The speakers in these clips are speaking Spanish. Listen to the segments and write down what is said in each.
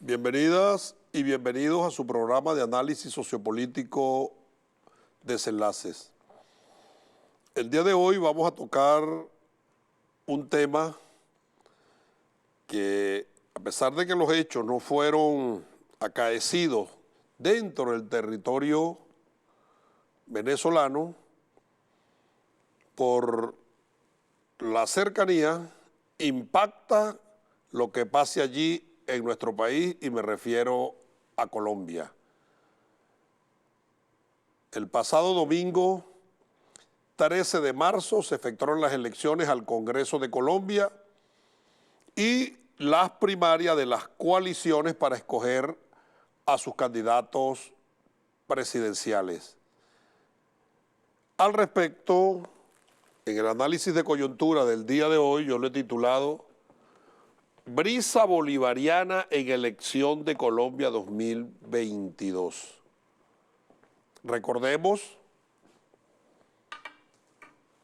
Bienvenidas y bienvenidos a su programa de análisis sociopolítico Desenlaces. El día de hoy vamos a tocar un tema que, a pesar de que los hechos no fueron acaecidos dentro del territorio venezolano, por la cercanía impacta lo que pase allí en nuestro país, y me refiero a Colombia. El pasado domingo 13 de marzo se efectuaron las elecciones al Congreso de Colombia y las primarias de las coaliciones para escoger a sus candidatos presidenciales. Al respecto, en el análisis de coyuntura del día de hoy, yo lo he titulado Brisa bolivariana en elección de Colombia 2022. Recordemos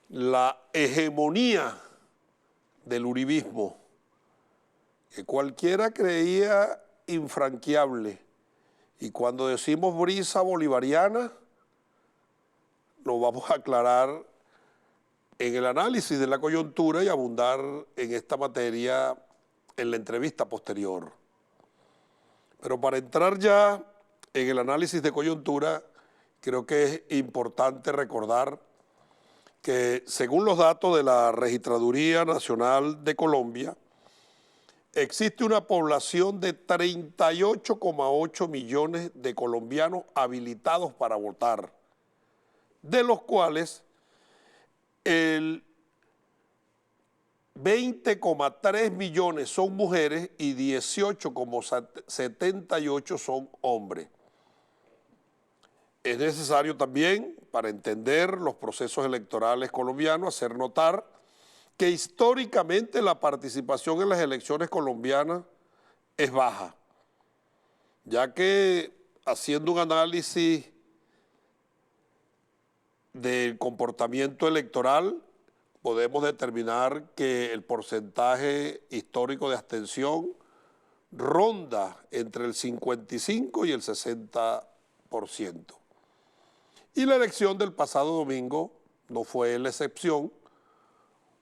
la hegemonía del uribismo, que cualquiera creía infranqueable, y cuando decimos brisa bolivariana, lo vamos a aclarar en el análisis de la coyuntura y abundar en esta materia en la entrevista posterior. Pero para entrar ya en el análisis de coyuntura, creo que es importante recordar que, según los datos de la Registraduría Nacional de Colombia, existe una población de 38,8 millones de colombianos habilitados para votar, de los cuales el 20,3 millones son mujeres y 18,78 son hombres. Es necesario también, para entender los procesos electorales colombianos, hacer notar que históricamente la participación en las elecciones colombianas es baja, ya que, haciendo un análisis del comportamiento electoral, podemos determinar que el porcentaje histórico de abstención ronda entre el 55 y el 60%. Y la elección del pasado domingo no fue la excepción.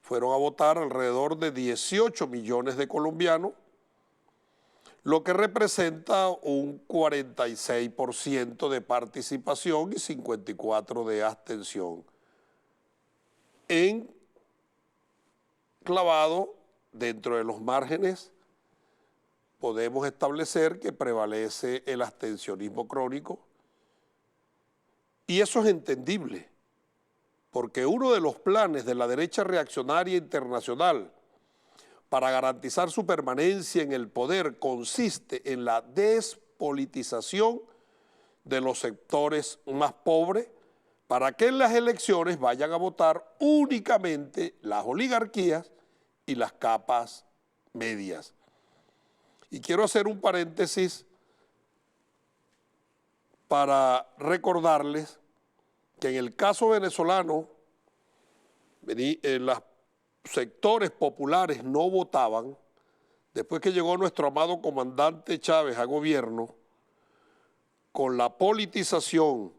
Fueron a votar alrededor de 18 millones de colombianos, lo que representa un 46% de participación y 54% de abstención. Enclavado dentro de los márgenes, podemos establecer que prevalece el abstencionismo crónico, y eso es entendible, porque uno de los planes de la derecha reaccionaria internacional para garantizar su permanencia en el poder consiste en la despolitización de los sectores más pobres, para que en las elecciones vayan a votar únicamente las oligarquías y las capas medias. Y quiero hacer un paréntesis para recordarles que en el caso venezolano, los sectores populares no votaban. Después que llegó nuestro amado comandante Chávez a gobierno, con la politización,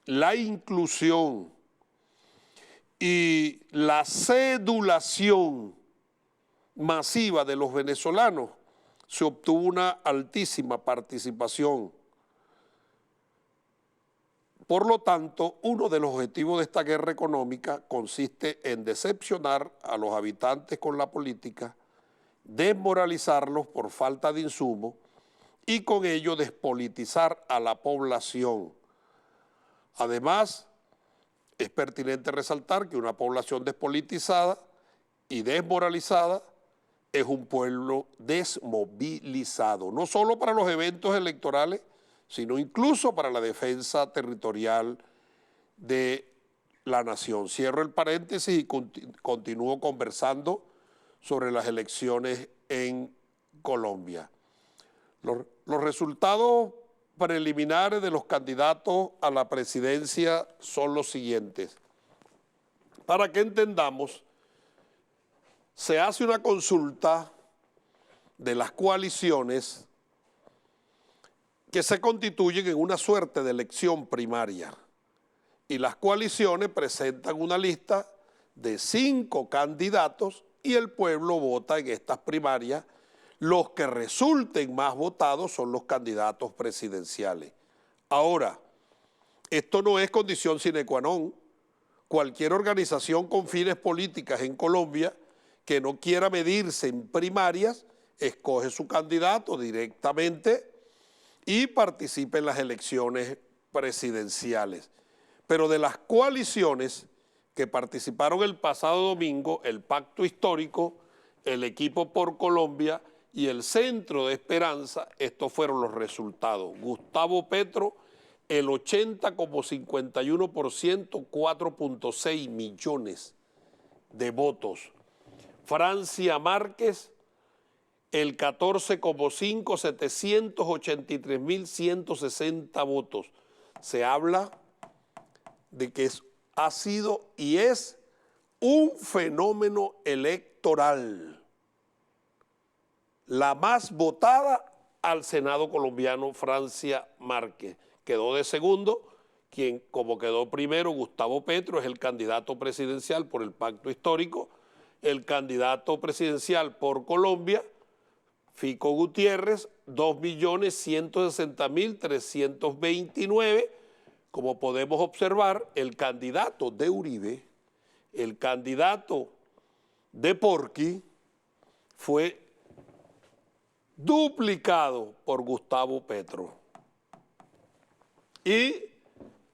la inclusión y la cedulación masiva de los venezolanos, se obtuvo una altísima participación. Por lo tanto, uno de los objetivos de esta guerra económica consiste en decepcionar a los habitantes con la política, desmoralizarlos por falta de insumos y con ello despolitizar a la población. Además, es pertinente resaltar que una población despolitizada y desmoralizada es un pueblo desmovilizado, no solo para los eventos electorales, sino incluso para la defensa territorial de la nación. Cierro el paréntesis y continúo conversando sobre las elecciones en Colombia. Los resultados preliminares de los candidatos a la presidencia son los siguientes. Para que entendamos, se hace una consulta de las coaliciones que se constituyen en una suerte de elección primaria. Y las coaliciones presentan una lista de 5 candidatos y el pueblo vota en estas primarias. Los que resulten más votados son los candidatos presidenciales. Ahora, esto no es condición sine qua non. Cualquier organización con fines políticas en Colombia que no quiera medirse en primarias, escoge su candidato directamente y participa en las elecciones presidenciales. Pero de las coaliciones que participaron el pasado domingo, el Pacto Histórico, el Equipo por Colombia y el Centro de Esperanza, estos fueron los resultados. Gustavo Petro, el 80,51%, 4.6 millones de votos. Francia Márquez, el 14,5, 783.160 votos. Se habla de que ha sido y es un fenómeno electoral. La más votada al Senado colombiano, Francia Márquez. Quedó de segundo, quien como quedó primero, Gustavo Petro, es el candidato presidencial por el Pacto Histórico, el candidato presidencial por Colombia, Fico Gutiérrez, 2.160.329. Como podemos observar, el candidato de Uribe, el candidato de Porqui, fue duplicado por Gustavo Petro. Y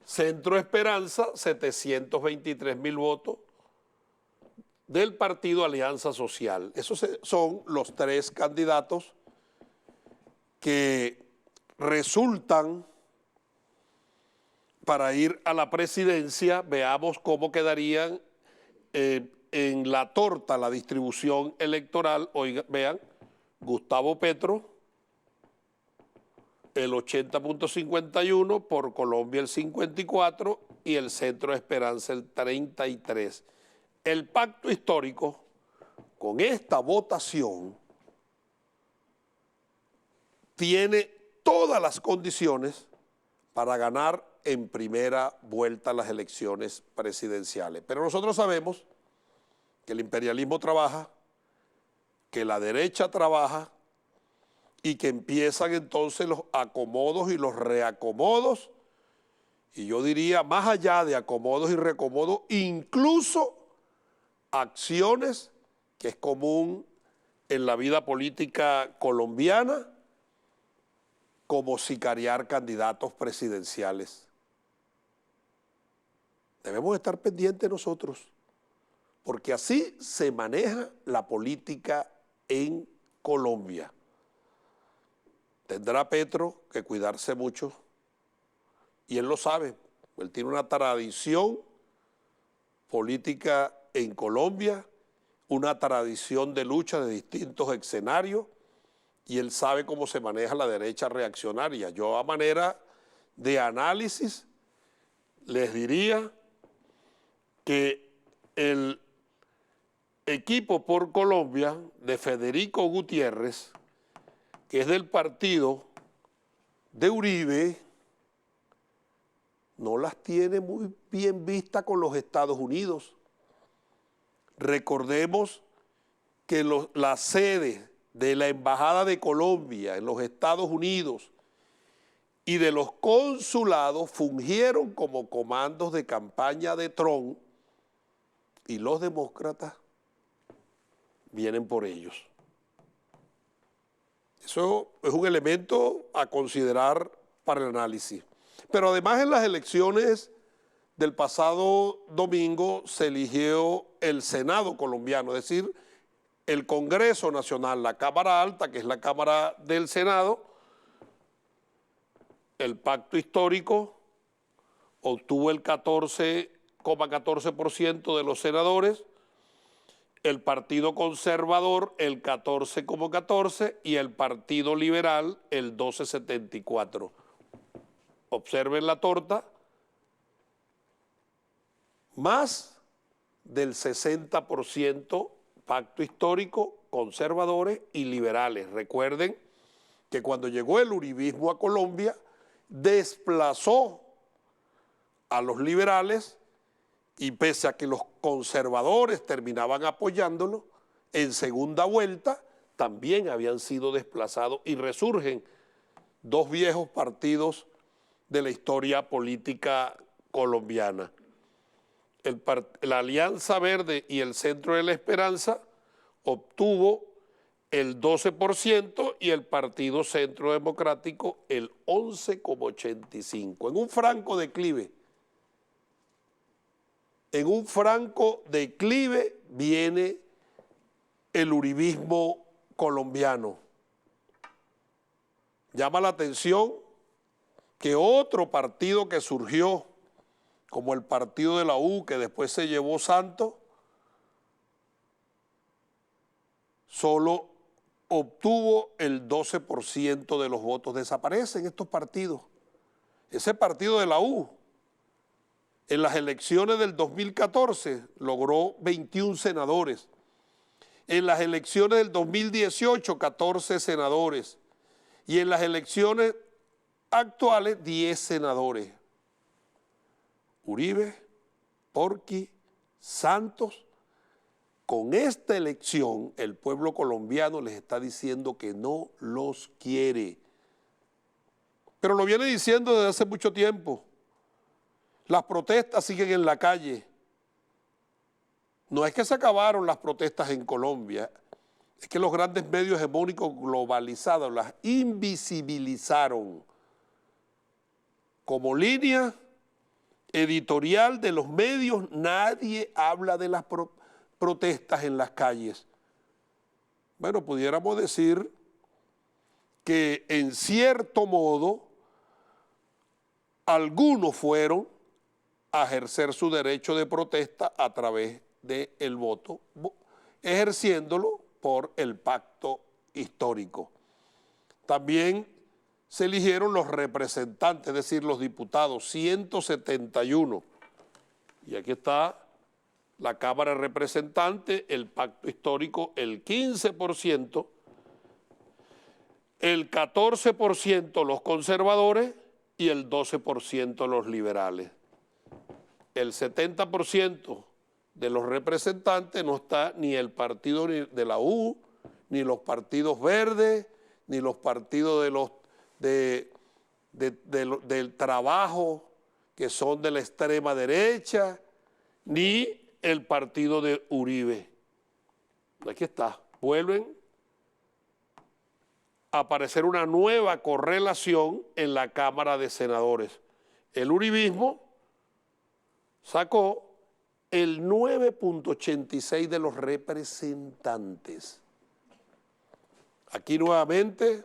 Centro Esperanza, 723.000 votos del partido Alianza Social. Esos son los 3 candidatos que resultan para ir a la presidencia. Veamos cómo quedarían en la torta la distribución electoral. Oigan, vean, Gustavo Petro, el 80.51%, por Colombia el 54% y el Centro de Esperanza el 33%. El Pacto Histórico, con esta votación, tiene todas las condiciones para ganar en primera vuelta las elecciones presidenciales. Pero nosotros sabemos que el imperialismo trabaja, que la derecha trabaja y que empiezan entonces los acomodos y los reacomodos, y yo diría más allá de acomodos y reacomodos, incluso acciones que es común en la vida política colombiana, como sicariar candidatos presidenciales. Debemos estar pendientes nosotros, porque así se maneja la política en Colombia. Tendrá Petro que cuidarse mucho, y él lo sabe. Él tiene una tradición política en Colombia, una tradición de lucha de distintos escenarios, y él sabe cómo se maneja la derecha reaccionaria. Yo, a manera de análisis, les diría que el Equipo por Colombia de Federico Gutiérrez, que es del partido de Uribe, no las tiene muy bien vistas con los Estados Unidos. Recordemos que la sede de la Embajada de Colombia en los Estados Unidos y de los consulados fungieron como comandos de campaña de Trump, y los demócratas vienen por ellos. Eso es un elemento a considerar para el análisis. Pero además, en las elecciones del pasado domingo se eligió el Senado colombiano, es decir, el Congreso Nacional, la Cámara Alta, que es la Cámara del Senado. El Pacto Histórico obtuvo el 14,14% de los senadores, el Partido Conservador el 14,14% y el Partido Liberal el 12,74%. Observen la torta, más del 60% Pacto Histórico, conservadores y liberales. Recuerden que cuando llegó el uribismo a Colombia, desplazó a los liberales y pese a que los conservadores terminaban apoyándolo, en segunda vuelta también habían sido desplazados y resurgen dos viejos partidos de la historia política colombiana. La Alianza Verde y el Centro de la Esperanza obtuvo el 12% y el Partido Centro Democrático el 11,85%, en un franco declive. En un franco declive viene el uribismo colombiano. Llama la atención que otro partido que surgió, como el partido de la U, que después se llevó Santos, solo obtuvo el 12% de los votos. Desaparecen estos partidos. Ese partido de la U, en las elecciones del 2014, logró 21 senadores. En las elecciones del 2018, 14 senadores. Y en las elecciones actuales, 10 senadores. Uribe, Porqui, Santos. Con esta elección, el pueblo colombiano les está diciendo que no los quiere. Pero lo viene diciendo desde hace mucho tiempo. Las protestas siguen en la calle. No es que se acabaron las protestas en Colombia, es que los grandes medios hegemónicos globalizados las invisibilizaron como línea editorial de los medios. Nadie habla de las protestas en las calles. Bueno, pudiéramos decir que en cierto modo algunos fueron a ejercer su derecho de protesta a través del voto, ejerciéndolo por el pacto histórico. También se eligieron los representantes, es decir, los diputados, 171. Y aquí está la Cámara de Representantes, el pacto histórico, el 15%, el 14% los conservadores y el 12% los liberales. El 70% de los representantes no está ni el partido de la U, ni los partidos verdes, ni los partidos del trabajo, que son de la extrema derecha, ni el partido de Uribe. Aquí está, vuelven a aparecer una nueva correlación en la Cámara de Senadores. El uribismo sacó el 9,86% de los representantes. Aquí nuevamente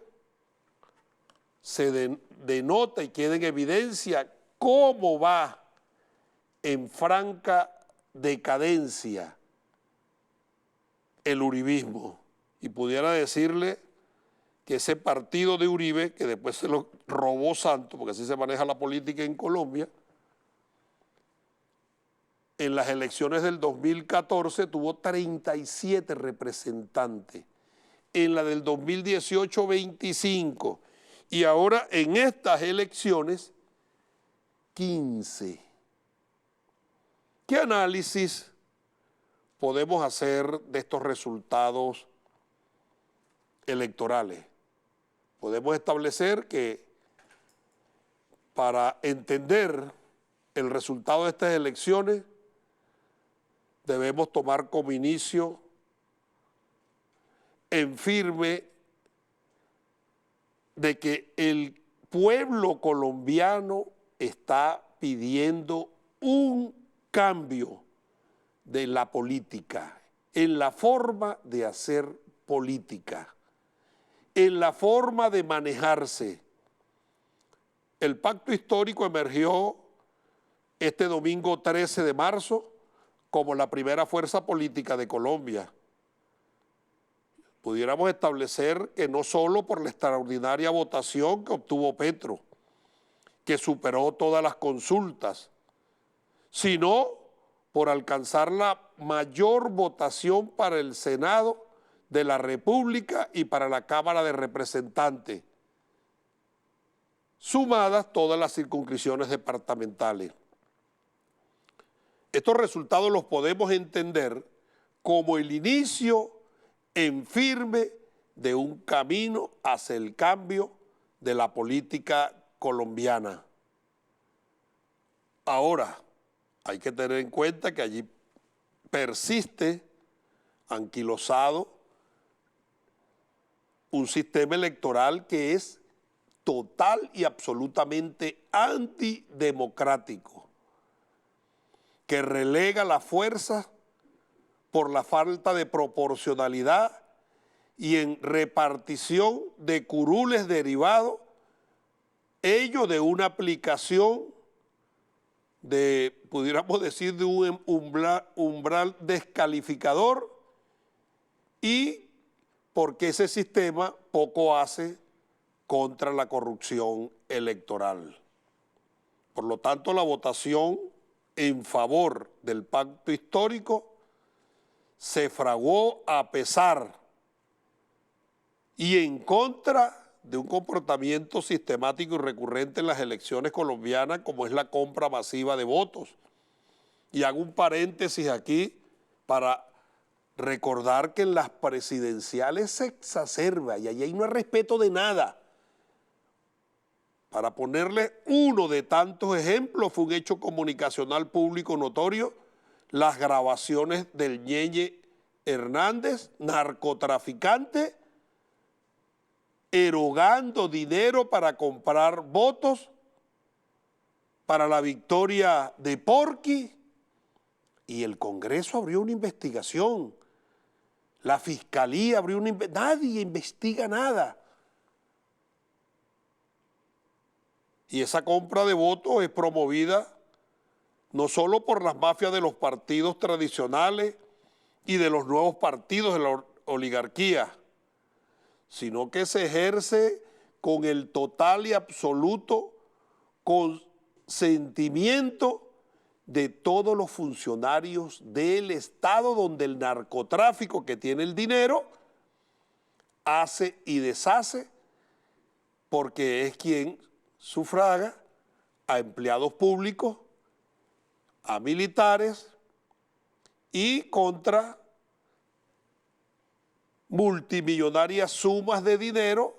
se denota y queda en evidencia cómo va en franca decadencia el uribismo. Y pudiera decirle que ese partido de Uribe, que después se lo robó Santos, porque así se maneja la política en Colombia, en las elecciones del 2014 tuvo 37 representantes, en la del 2018 25, y ahora en estas elecciones 15. ¿Qué análisis podemos hacer de estos resultados electorales? Podemos establecer que para entender el resultado de estas elecciones debemos tomar como inicio en firme de que el pueblo colombiano está pidiendo un cambio de la política, en la forma de hacer política, en la forma de manejarse. El pacto histórico emergió este domingo 13 de marzo como la primera fuerza política de Colombia. Pudiéramos establecer que no solo por la extraordinaria votación que obtuvo Petro, que superó todas las consultas, sino por alcanzar la mayor votación para el Senado de la República y para la Cámara de Representantes, sumadas todas las circunscripciones departamentales. Estos resultados los podemos entender como el inicio en firme de un camino hacia el cambio de la política colombiana. Ahora, hay que tener en cuenta que allí persiste, anquilosado, un sistema electoral que es total y absolutamente antidemocrático, que relega la fuerza por la falta de proporcionalidad y en repartición de curules derivados, ello de una aplicación de, pudiéramos decir, de un umbral descalificador, y porque ese sistema poco hace contra la corrupción electoral. Por lo tanto, la votación en favor del pacto histórico se fraguó a pesar y en contra de un comportamiento sistemático y recurrente en las elecciones colombianas, como es la compra masiva de votos. Y hago un paréntesis aquí para recordar que en las presidenciales se exacerba y ahí no hay respeto de nada. Para ponerle uno de tantos ejemplos, fue un hecho comunicacional público notorio las grabaciones del Ñeñe Hernández, narcotraficante, erogando dinero para comprar votos para la victoria de Porqui, y el Congreso abrió una investigación, la Fiscalía abrió una investigación, nadie investiga nada. Y esa compra de votos es promovida no solo por las mafias de los partidos tradicionales y de los nuevos partidos de la oligarquía, sino que se ejerce con el total y absoluto consentimiento de todos los funcionarios del Estado, donde el narcotráfico, que tiene el dinero, hace y deshace, porque es quien sufraga a empleados públicos, a militares y contra multimillonarias sumas de dinero,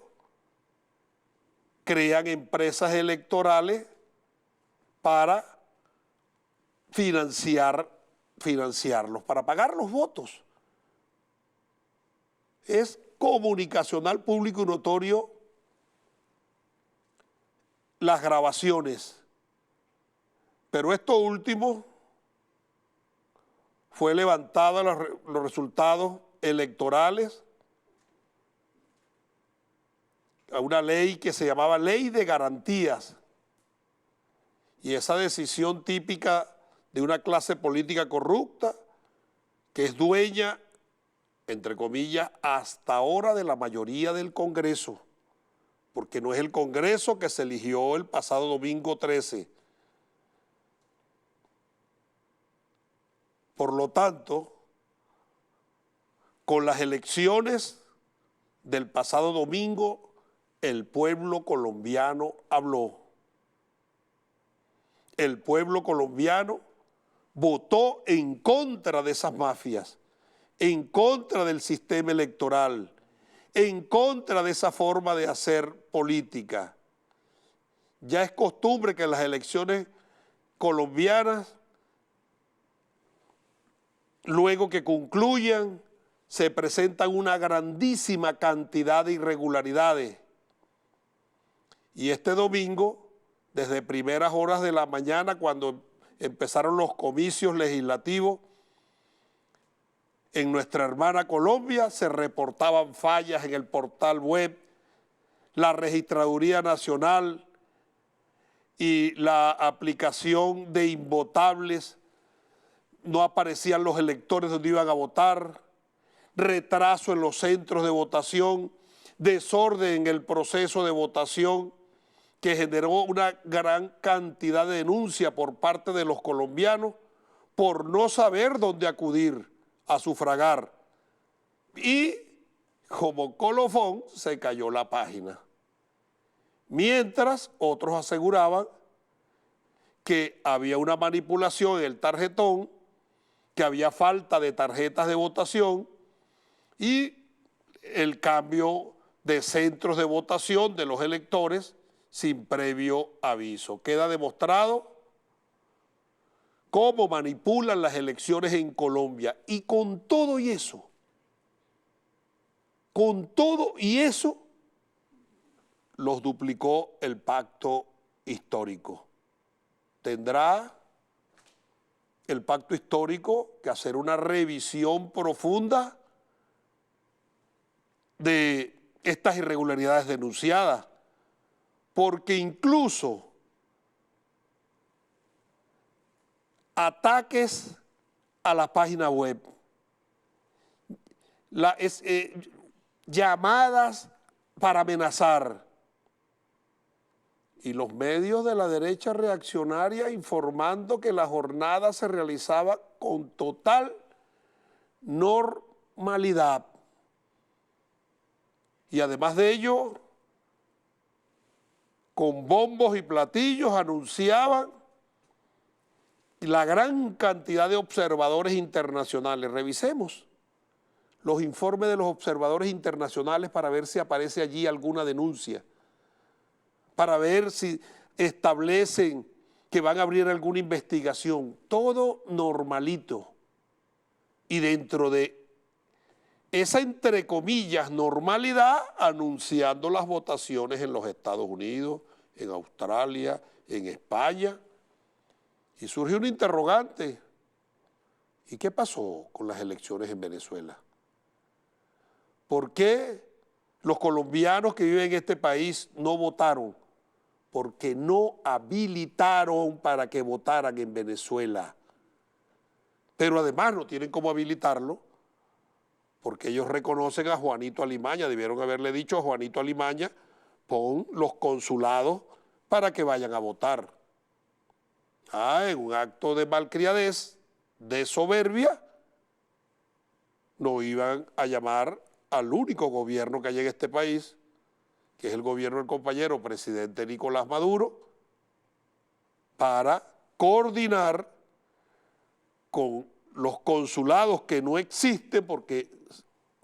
crean empresas electorales para financiarlos, para pagar los votos. Es comunicacional público y notorio las grabaciones, pero esto último fue levantada los resultados electorales a una ley que se llamaba Ley de Garantías, y esa decisión típica de una clase política corrupta que es dueña, entre comillas, hasta ahora de la mayoría del Congreso, porque no es el Congreso que se eligió el pasado domingo 13. Por lo tanto, con las elecciones del pasado domingo, el pueblo colombiano habló. El pueblo colombiano votó en contra de esas mafias, en contra del sistema electoral, en contra de esa forma de hacer política. Ya es costumbre que en las elecciones colombianas, luego que concluyan, se presentan una grandísima cantidad de irregularidades. Y este domingo, desde primeras horas de la mañana, cuando empezaron los comicios legislativos, en nuestra hermana Colombia se reportaban fallas en el portal web, la Registraduría Nacional y la aplicación de invotables, no aparecían los electores donde iban a votar, retraso en los centros de votación, desorden en el proceso de votación, que generó una gran cantidad de denuncias por parte de los colombianos por no saber dónde acudir a sufragar. Y como colofón se cayó la página. mientras otros aseguraban que había una manipulación en el tarjetón, que había falta de tarjetas de votación y el cambio de centros de votación de los electores sin previo aviso. Queda demostrado cómo manipulan las elecciones en Colombia. Y con todo y eso, los duplicó el pacto histórico. Tendrá el pacto histórico que hacer una revisión profunda de estas irregularidades denunciadas, porque incluso ataques a la página web, llamadas para amenazar, y los medios de la derecha reaccionaria informando que la jornada se realizaba con total normalidad. Y además de ello, con bombos y platillos anunciaban la gran cantidad de observadores internacionales. Revisemos los informes de los observadores internacionales para ver si aparece allí alguna denuncia, para ver si establecen que van a abrir alguna investigación. Todo normalito. Y dentro de esa, entre comillas, normalidad, anunciando las votaciones en los Estados Unidos, en Australia, en España. Y surge un interrogante. ¿Y qué pasó con las elecciones en Venezuela? ¿Por qué los colombianos que viven en este país no votaron? Porque no habilitaron para que votaran en Venezuela. Pero además no tienen cómo habilitarlo porque ellos reconocen a Juanito Alimaña, debieron haberle dicho a Juanito Alimaña, pon los consulados para que vayan a votar. En un acto de malcriadez, de soberbia, no iban a llamar al único gobierno que hay en este país, que es el gobierno del compañero presidente Nicolás Maduro, para coordinar con los consulados que no existen porque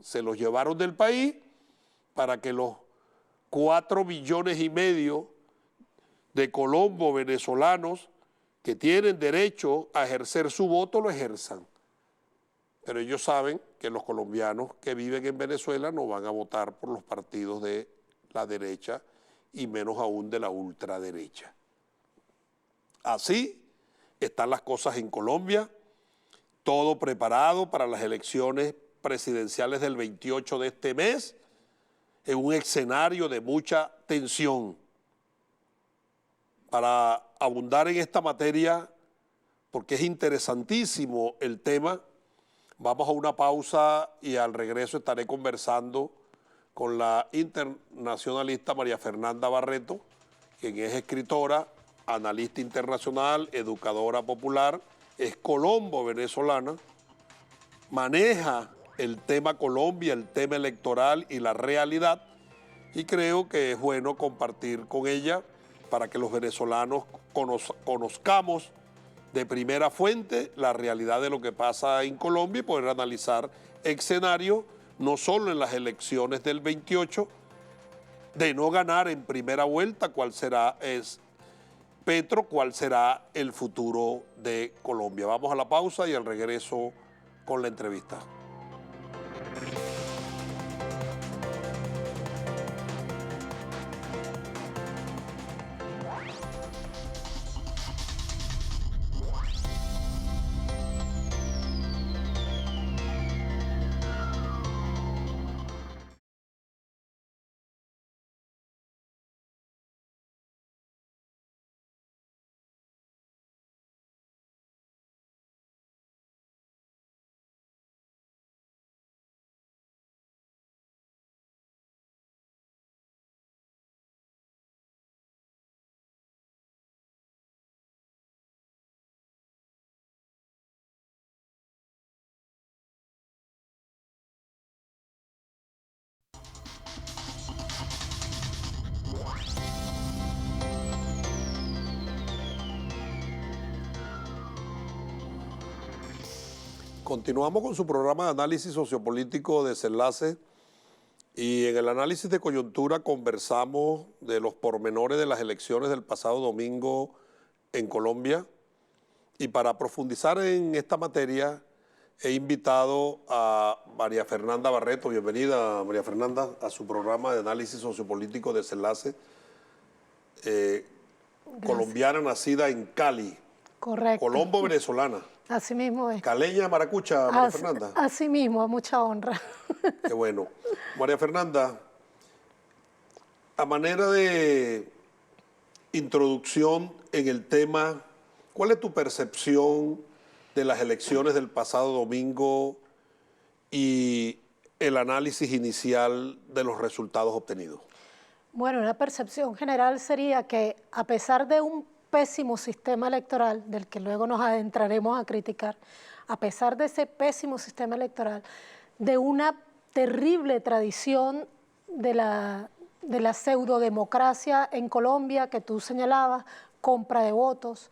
se los llevaron del país, para que los 4,5 millones de colombos venezolanos que tienen derecho a ejercer su voto lo ejerzan. Pero ellos saben que los colombianos que viven en Venezuela no van a votar por los partidos de la derecha y menos aún de la ultraderecha. Así están las cosas en Colombia, todo preparado para las elecciones presidenciales del 28 de este mes, en un escenario de mucha tensión. Para abundar en esta materia, porque es interesantísimo el tema, vamos a una pausa y al regreso estaré conversando con la internacionalista María Fernanda Barreto, quien es escritora, analista internacional, educadora popular, es colombo-venezolana, maneja el tema Colombia, el tema electoral y la realidad, y creo que es bueno compartir con ella para que los venezolanos conozcamos de primera fuente la realidad de lo que pasa en Colombia y poder analizar escenarios, no solo en las elecciones del 28, de no ganar en primera vuelta, cuál será Petro, cuál será el futuro de Colombia. Vamos a la pausa y al regreso con la entrevista. Continuamos con su programa de análisis sociopolítico Desenlace y en el análisis de coyuntura conversamos de los pormenores de las elecciones del pasado domingo en Colombia y para profundizar en esta materia he invitado a María Fernanda Barreto. Bienvenida, María Fernanda, a su programa de análisis sociopolítico Desenlace, colombiana nacida en Cali. Correcto. Colombo venezolana. Así mismo es. Caleña, maracucha, María Fernanda. Así mismo, a mucha honra. Qué bueno. María Fernanda, a manera de introducción en el tema, ¿cuál es tu percepción de las elecciones del pasado domingo y el análisis inicial de los resultados obtenidos? Bueno, una percepción general sería que a pesar de un pésimo sistema electoral, del que luego nos adentraremos a criticar, a pesar de ese pésimo sistema electoral, de una terrible tradición de la pseudodemocracia en Colombia que tú señalabas, compra de votos,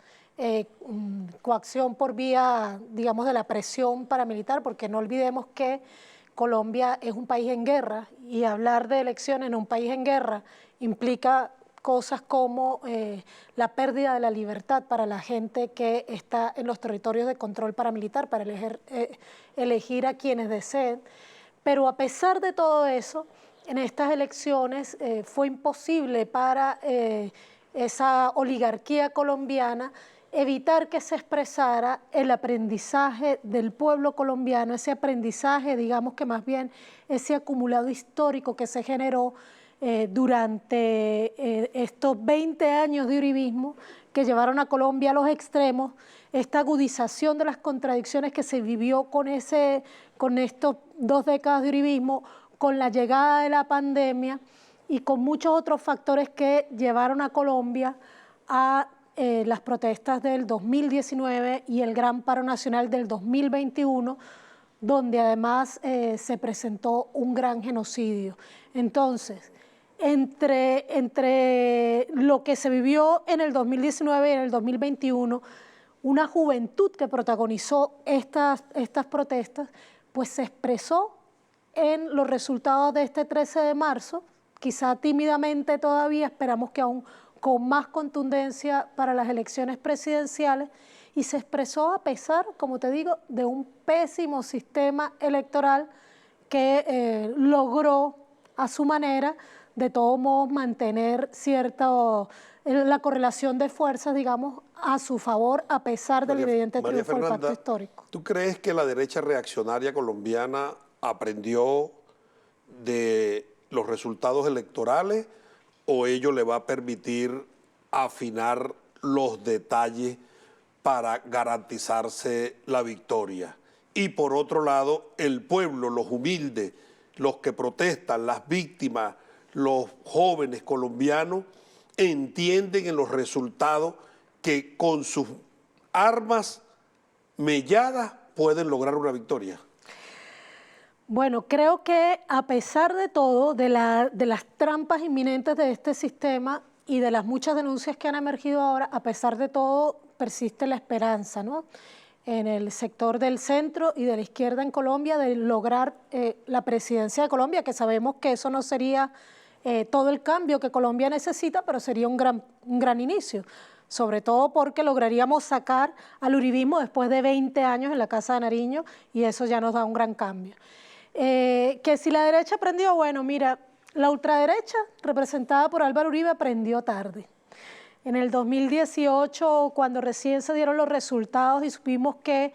coacción por vía, digamos, de la presión paramilitar, porque no olvidemos que Colombia es un país en guerra y hablar de elecciones en un país en guerra implica cosas como la pérdida de la libertad para la gente que está en los territorios de control paramilitar, para elegir a quienes deseen. Pero a pesar de todo eso, en estas elecciones fue imposible para esa oligarquía colombiana evitar que se expresara el aprendizaje del pueblo colombiano, ese aprendizaje, digamos que más bien ese acumulado histórico que se generó durante estos 20 años de uribismo que llevaron a Colombia a los extremos, esta agudización de las contradicciones que se vivió con estos 2 décadas de uribismo, con la llegada de la pandemia y con muchos otros factores que llevaron a Colombia a las protestas del 2019 y el gran paro nacional del 2021, donde además se presentó un gran genocidio. Entonces, entre lo que se vivió en el 2019 y en el 2021, una juventud que protagonizó estas protestas, pues se expresó en los resultados de este 13 de marzo, quizá tímidamente todavía, esperamos que aún con más contundencia para las elecciones presidenciales, y se expresó a pesar, como te digo, de un pésimo sistema electoral que logró a su manera de todos modos mantener la correlación de fuerzas, digamos, a su favor, a pesar del evidente triunfo del pacto histórico. ¿Tú crees que la derecha reaccionaria colombiana aprendió de los resultados electorales o ello le va a permitir afinar los detalles para garantizarse la victoria? Y por otro lado, el pueblo, los humildes, los que protestan, las víctimas, los jóvenes colombianos, entienden en los resultados que con sus armas melladas pueden lograr una victoria. Bueno, creo que a pesar de todo, de las trampas inminentes de este sistema y de las muchas denuncias que han emergido ahora, a pesar de todo persiste la esperanza, ¿no?, en el sector del centro y de la izquierda en Colombia de lograr la presidencia de Colombia, que sabemos que eso no sería todo el cambio que Colombia necesita, pero sería un gran inicio, sobre todo porque lograríamos sacar al uribismo después de 20 años en la Casa de Nariño y eso ya nos da un gran cambio. Que si la derecha aprendió, bueno, mira, la ultraderecha representada por Álvaro Uribe aprendió tarde. En el 2018, cuando recién se dieron los resultados y supimos que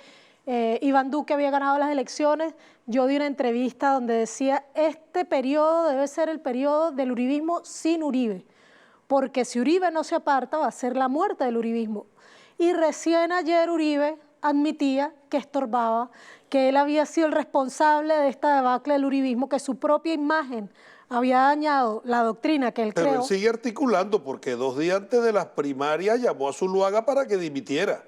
Iván Duque había ganado las elecciones, yo di una entrevista donde decía, este periodo debe ser el periodo del uribismo sin Uribe, porque si Uribe no se aparta va a ser la muerte del uribismo. Y recién ayer Uribe admitía que estorbaba, que él había sido el responsable de esta debacle del uribismo, que su propia imagen había dañado la doctrina que él creó. Pero él sigue articulando porque 2 días antes de las primarias llamó a Zuluaga para que dimitiera.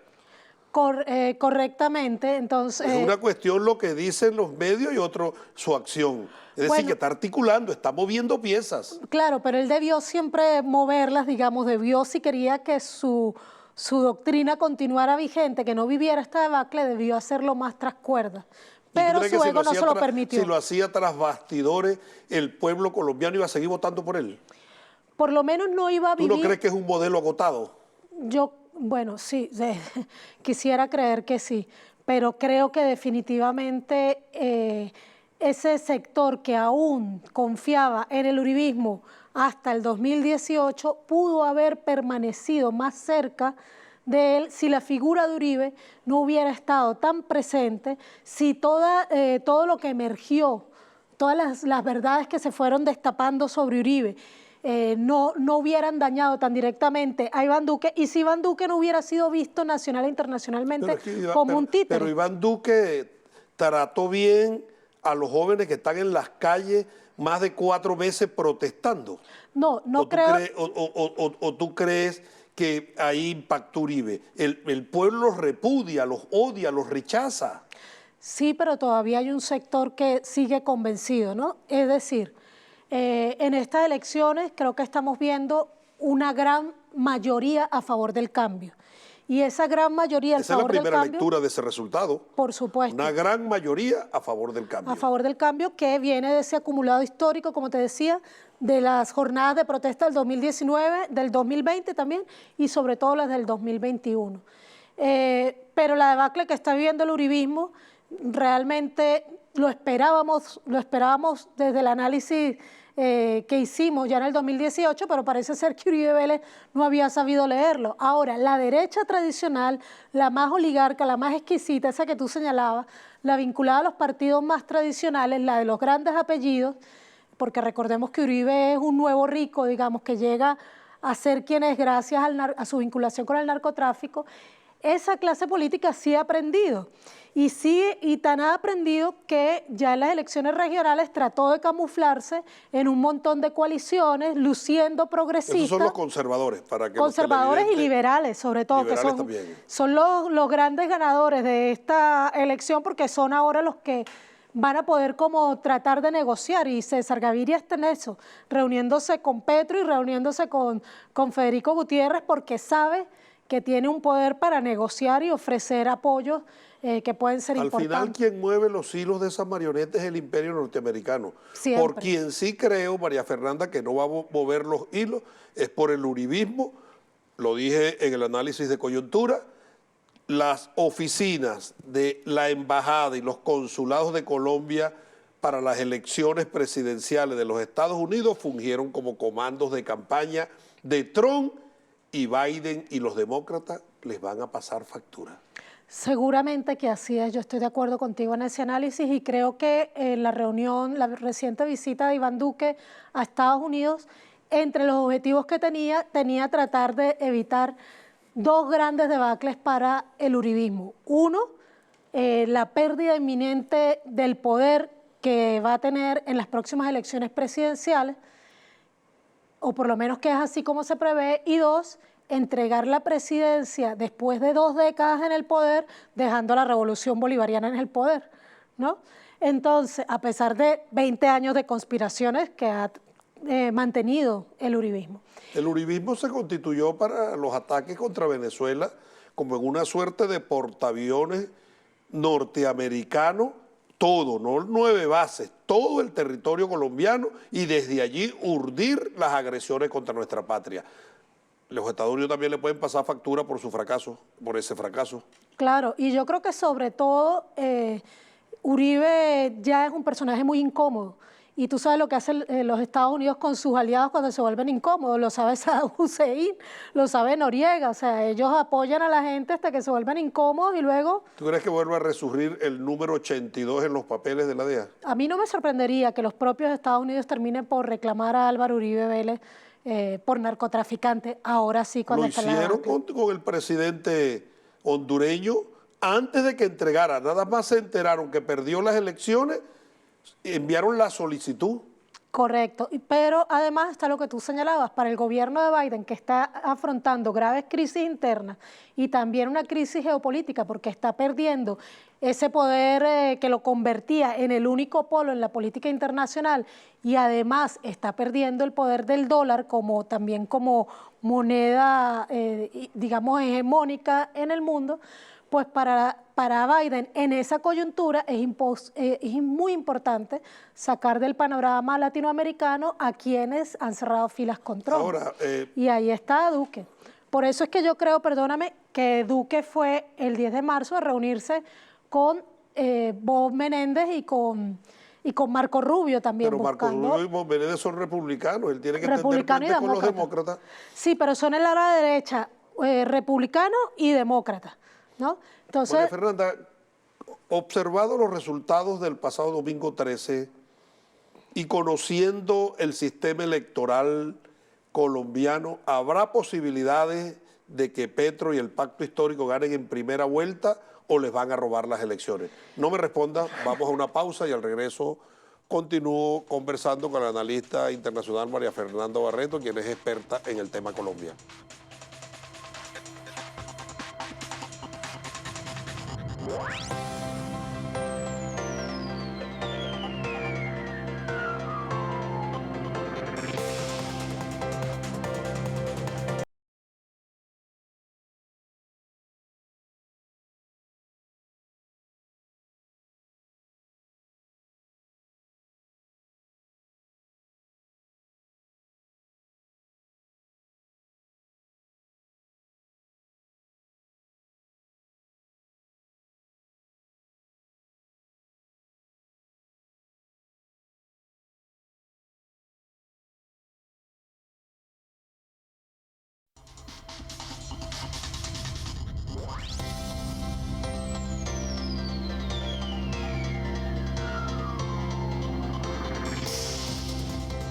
Correctamente, entonces... Es una cuestión lo que dicen los medios y otro su acción. Es decir, que está articulando, está moviendo piezas. Claro, pero él debió siempre moverlas, digamos, debió si quería que su su doctrina continuara vigente, que no viviera esta debacle, debió hacerlo más tras cuerdas. Pero su ego no se lo permitió. Si lo hacía tras bastidores, el pueblo colombiano iba a seguir votando por él. Por lo menos no iba a vivir... ¿Tú no crees que es un modelo agotado? Yo, bueno, sí, quisiera creer que sí, pero creo que definitivamente ese sector que aún confiaba en el uribismo hasta el 2018 pudo haber permanecido más cerca de él si la figura de Uribe no hubiera estado tan presente, si todo lo que emergió, todas las verdades que se fueron destapando sobre Uribe, no hubieran dañado tan directamente a Iván Duque, y si Iván Duque no hubiera sido visto nacional e internacionalmente como un títere. Pero Iván Duque trató bien a los jóvenes que están en las calles más de 4 meses protestando. No creo... ¿O tú crees que ahí impactó Uribe? El pueblo los repudia, los odia, los rechaza. Sí, pero todavía hay un sector que sigue convencido, ¿no? Es decir, en estas elecciones creo que estamos viendo una gran mayoría a favor del cambio. Y esa gran mayoría a favor del cambio... Esa es la primera lectura de ese resultado. Por supuesto. Una gran mayoría a favor del cambio. A favor del cambio, que viene de ese acumulado histórico, como te decía, de las jornadas de protesta del 2019, del 2020 también, y sobre todo las del 2021. Pero la debacle que está viviendo el uribismo, realmente lo esperábamos desde el análisis que hicimos ya en el 2018, pero parece ser que Uribe Vélez no había sabido leerlo. Ahora, la derecha tradicional, la más oligarca, la más exquisita, esa que tú señalabas, la vinculada a los partidos más tradicionales, la de los grandes apellidos, porque recordemos que Uribe es un nuevo rico, digamos, que llega a ser quien es gracias a su vinculación con el narcotráfico. Esa clase política sí ha aprendido, y tan ha aprendido que ya en las elecciones regionales trató de camuflarse en un montón de coaliciones, luciendo progresistas. Esos son los conservadores, para que conservadores y liberales, sobre todo, que son los grandes ganadores de esta elección, porque son ahora los que van a poder como tratar de negociar, y César Gaviria está en eso, reuniéndose con Petro y reuniéndose con Federico Gutiérrez, porque sabe que tiene un poder para negociar y ofrecer apoyos que pueden ser importantes. Al final, quien mueve los hilos de esas marionetas es el imperio norteamericano. Siempre. Por quien sí creo, María Fernanda, que no va a mover los hilos, es por el uribismo. Lo dije en el análisis de coyuntura. Las oficinas de la embajada y los consulados de Colombia para las elecciones presidenciales de los Estados Unidos fungieron como comandos de campaña de Trump, y Biden y los demócratas les van a pasar factura. Seguramente que así es, yo estoy de acuerdo contigo en ese análisis, y creo que en la reciente visita de Iván Duque a Estados Unidos, entre los objetivos que tenía tratar de evitar 2 grandes debacles para el uribismo. Uno, la pérdida inminente del poder que va a tener en las próximas elecciones presidenciales, o por lo menos que es así como se prevé, y 2, entregar la presidencia después de 2 décadas en el poder, dejando a la revolución bolivariana en el poder, ¿no? Entonces, a pesar de 20 años de conspiraciones que ha mantenido el uribismo. El uribismo se constituyó para los ataques contra Venezuela como en una suerte de portaaviones norteamericano, todo, no 9 bases, todo el territorio colombiano, y desde allí urdir las agresiones contra nuestra patria. Los Estados Unidos también le pueden pasar factura por su fracaso, por ese fracaso. Claro, y yo creo que sobre todo Uribe ya es un personaje muy incómodo, y tú sabes lo que hacen los Estados Unidos con sus aliados cuando se vuelven incómodos, lo sabe Saddam Hussein, lo sabe Noriega, o sea, ellos apoyan a la gente hasta que se vuelven incómodos y luego... ¿Tú crees que vuelva a resurgir el número 82 en los papeles de la DEA? A mí no me sorprendería que los propios Estados Unidos terminen por reclamar a Álvaro Uribe Vélez por narcotraficante, ahora sí cuando está la... Lo hicieron con el presidente hondureño antes de que entregara, nada más se enteraron que perdió las elecciones, enviaron la solicitud Correcto, pero además está lo que tú señalabas, para el gobierno de Biden, que está afrontando graves crisis internas y también una crisis geopolítica, porque está perdiendo ese poder que lo convertía en el único polo en la política internacional, y además está perdiendo el poder del dólar como también como moneda, digamos, hegemónica en el mundo. Pues para Biden en esa coyuntura es muy importante sacar del panorama latinoamericano a quienes han cerrado filas con Trump. Ahora, y ahí está Duque. Por eso es que yo creo, perdóname, que Duque fue el 10 de marzo a reunirse con Bob Menéndez y con Marco Rubio también. Pero Marco Rubio y Bob Menéndez son republicanos, él tiene que tender puentes con los demócratas. Sí, pero son en la ala derecha, republicanos y demócratas, ¿no? Entonces, María Fernanda, observado los resultados del pasado domingo 13 y conociendo el sistema electoral colombiano, ¿habrá posibilidades de que Petro y el pacto histórico ganen en primera vuelta o les van a robar las elecciones? No me responda, vamos a una pausa y al regreso continúo conversando con la analista internacional María Fernanda Barreto, quien es experta en el tema Colombia.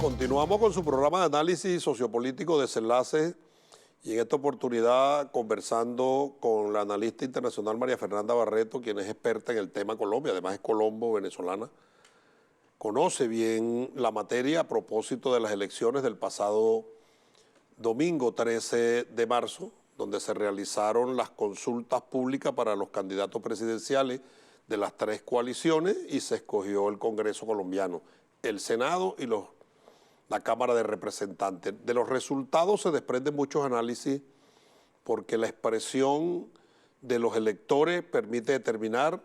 Continuamos con su programa de análisis sociopolítico Desenlaces y en esta oportunidad conversando con la analista internacional María Fernanda Barreto, quien es experta en el tema Colombia, además es colombo venezolana, conoce bien la materia a propósito de las elecciones del pasado domingo 13 de marzo, donde se realizaron las consultas públicas para los candidatos presidenciales de las tres coaliciones y se escogió el Congreso colombiano, el Senado y la Cámara de Representantes. De los resultados se desprenden muchos análisis porque la expresión de los electores permite determinar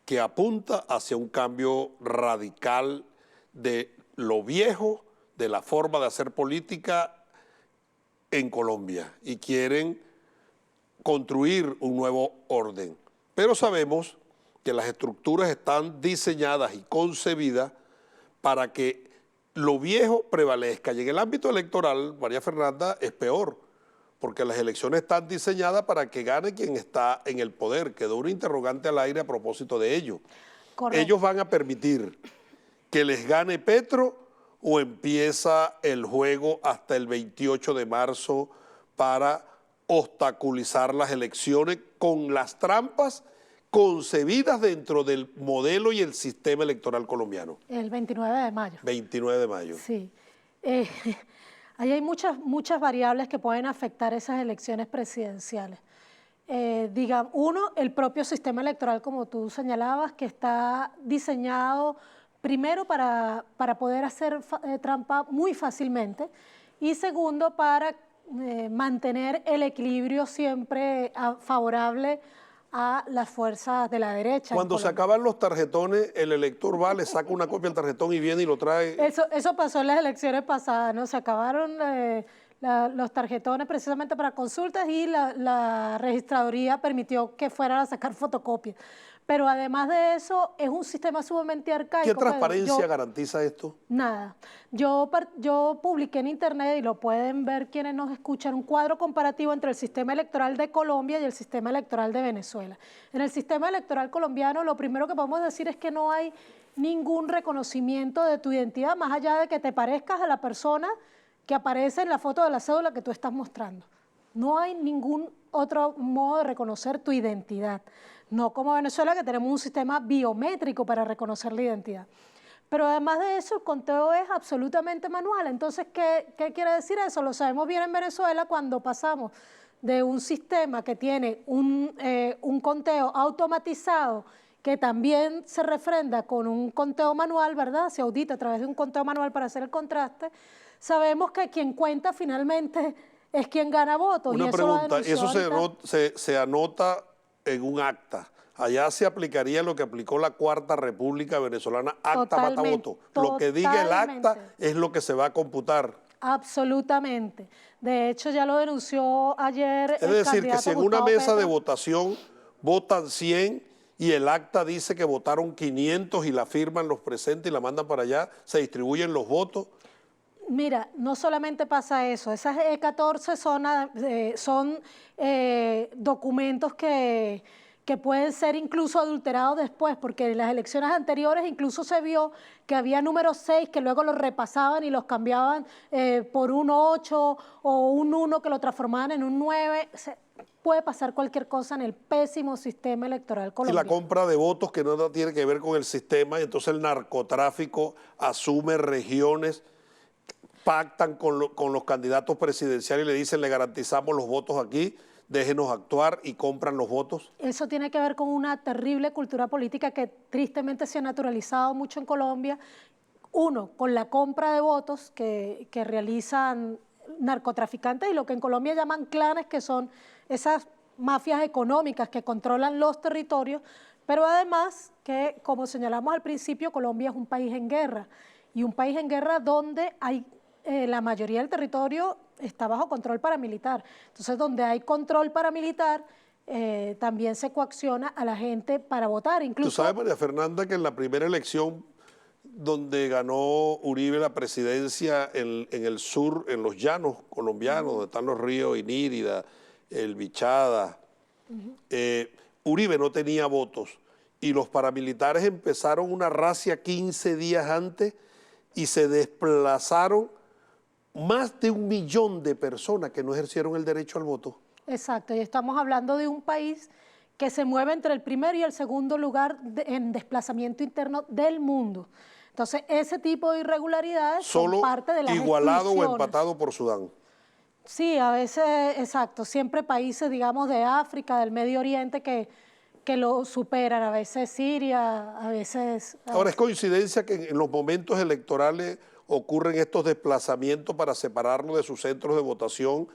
que apunta hacia un cambio radical de lo viejo, de la forma de hacer política en Colombia y quieren construir un nuevo orden. Pero sabemos que las estructuras están diseñadas y concebidas para que lo viejo prevalezca. Y en el ámbito electoral, María Fernanda, es peor, porque las elecciones están diseñadas para que gane quien está en el poder. Quedó una interrogante al aire a propósito de ello. Correcto. ¿Ellos van a permitir que les gane Petro o empieza el juego hasta el 28 de marzo para obstaculizar las elecciones con las trampas concebidas dentro del modelo y el sistema electoral colombiano? El 29 de mayo. 29 de mayo. Sí. Ahí hay muchas variables que pueden afectar esas elecciones presidenciales. Uno, el propio sistema electoral, como tú señalabas, que está diseñado primero para poder hacer trampa muy fácilmente y segundo, para mantener el equilibrio siempre favorable a las fuerzas de la derecha. Cuando se acaban los tarjetones, el elector va, le saca una copia del tarjetón y viene y lo trae. Eso pasó en las elecciones pasadas, ¿no? Se acabaron los tarjetones precisamente para consultas y la registraduría permitió que fueran a sacar fotocopias. Pero además de eso, es un sistema sumamente arcaico. ¿Qué transparencia garantiza esto? Nada. Yo publiqué en internet, y lo pueden ver quienes nos escuchan, un cuadro comparativo entre el sistema electoral de Colombia y el sistema electoral de Venezuela. En el sistema electoral colombiano, lo primero que podemos decir es que no hay ningún reconocimiento de tu identidad, más allá de que te parezcas a la persona que aparece en la foto de la cédula que tú estás mostrando. No hay ningún otro modo de reconocer tu identidad. No como Venezuela, que tenemos un sistema biométrico para reconocer la identidad. Pero además de eso, el conteo es absolutamente manual. Entonces, ¿qué quiere decir eso? Lo sabemos bien en Venezuela cuando pasamos de un sistema que tiene un conteo automatizado que también se refrenda con un conteo manual, ¿verdad? Se audita a través de un conteo manual para hacer el contraste. Sabemos que quien cuenta finalmente es quien gana votos. Una y eso pregunta, ¿eso ahorita se anota en un acta? Allá se aplicaría lo que aplicó la Cuarta República Venezolana, acta mata voto. Lo que diga el acta es lo que se va a computar. Absolutamente. De hecho, ya lo denunció ayer Es decir, que si en una Gustavo mesa de Petro. votación votan 100 y el acta dice que votaron 500 y la firman los presentes y la mandan para allá, se distribuyen los votos. Mira, no solamente pasa eso, esas E14 son documentos que pueden ser incluso adulterados después, porque en las elecciones anteriores incluso se vio que había números 6 que luego los repasaban y los cambiaban por un 8 o un 1 que lo transformaban en un 9. O sea, puede pasar cualquier cosa en el pésimo sistema electoral Y colombiano. la compra de votos que no tiene que ver con el sistema, y entonces el narcotráfico asume regiones, pactan con los candidatos presidenciales y le dicen, le garantizamos los votos aquí, déjenos actuar, y compran los votos. Eso tiene que ver con una terrible cultura política que tristemente se ha naturalizado mucho en Colombia. Uno, con la compra de votos que realizan narcotraficantes y lo que en Colombia llaman clanes, que son esas mafias económicas que controlan los territorios, pero además que, como señalamos al principio, Colombia es un país en guerra, y un país en guerra donde hay la mayoría del territorio está bajo control paramilitar. Entonces, donde hay control paramilitar, también se coacciona a la gente para votar. Incluso, Tú sabes, María Fernanda, que en la primera elección donde ganó Uribe la presidencia en el sur, en los llanos colombianos, donde están los ríos Inírida, el Bichada, Uribe no tenía votos y los paramilitares empezaron una racia 15 días antes y se desplazaron más de 1 millón de personas que no ejercieron el derecho al voto. exacto, y estamos hablando de un país que se mueve entre el primer y el segundo lugar en desplazamiento interno del mundo. Entonces, ese tipo de irregularidades son parte de las igualado exclusiones. o empatado por Sudán. Sí, a veces, exacto, siempre países, digamos, de África, del Medio Oriente que lo superan, a veces Siria, a veces... Ahora, es coincidencia que en los momentos electorales ocurren estos desplazamientos para separarlo de sus centros de votación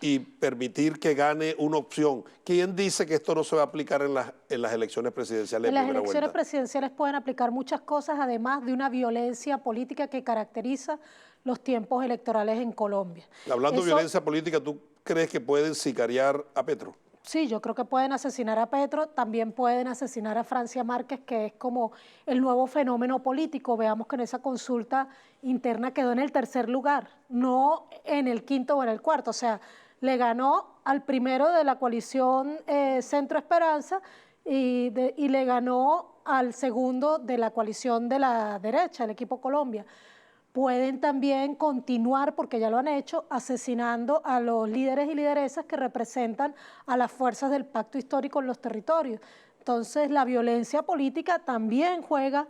y permitir que gane una opción. ¿Quién dice que esto no se va a aplicar en las elecciones presidenciales de En las primera elecciones vuelta? presidenciales pueden aplicar muchas cosas, además de una violencia política que caracteriza los tiempos electorales en Colombia. Hablando de violencia política, ¿tú crees que pueden sicariar a Petro? Sí, yo creo que pueden asesinar a Petro, también pueden asesinar a Francia Márquez, que es como el nuevo fenómeno político. Veamos que en esa consulta interna quedó en el 3er lugar, no en el 5º o en el 4º. O sea, le ganó al primero de la coalición Centro Esperanza y le ganó al segundo de la coalición de la derecha, el Equipo Colombia. Pueden también continuar, porque ya lo han hecho, asesinando a los líderes y lideresas que representan a las fuerzas del pacto histórico en los territorios. Entonces, la violencia política también juega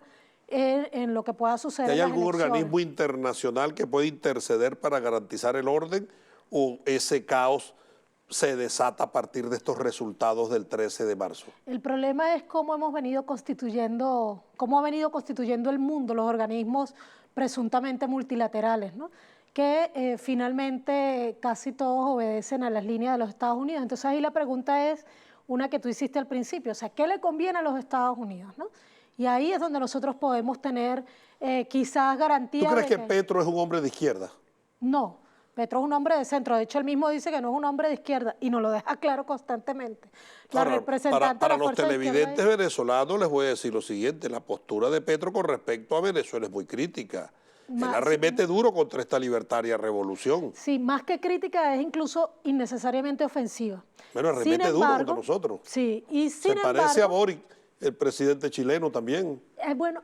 en lo que pueda suceder en las ¿Hay algún elecciones. organismo internacional que pueda interceder para garantizar el orden o ese caos se desata a partir de estos resultados del 13 de marzo? El problema es cómo ha venido constituyendo el mundo, los organismos presuntamente multilaterales, ¿no? Que finalmente casi todos obedecen a las líneas de los Estados Unidos. Entonces ahí la pregunta es una que tú hiciste al principio, o sea, ¿qué le conviene a los Estados Unidos, ¿no? Y ahí es donde nosotros podemos tener quizás garantías. ¿Tú crees que Petro es un hombre de izquierda? No, Petro es un hombre de centro. De hecho, él mismo dice que no es un hombre de izquierda y nos lo deja claro constantemente. Ahora, para los televidentes venezolanos les voy a decir lo siguiente: la postura de Petro con respecto a Venezuela es muy crítica. Él arremete duro contra esta libertaria revolución. Sí, más que crítica es incluso innecesariamente ofensiva. Bueno, arremete duro contra nosotros. Sí, y sin embargo... Se parece a Boric, el presidente chileno también. Bueno,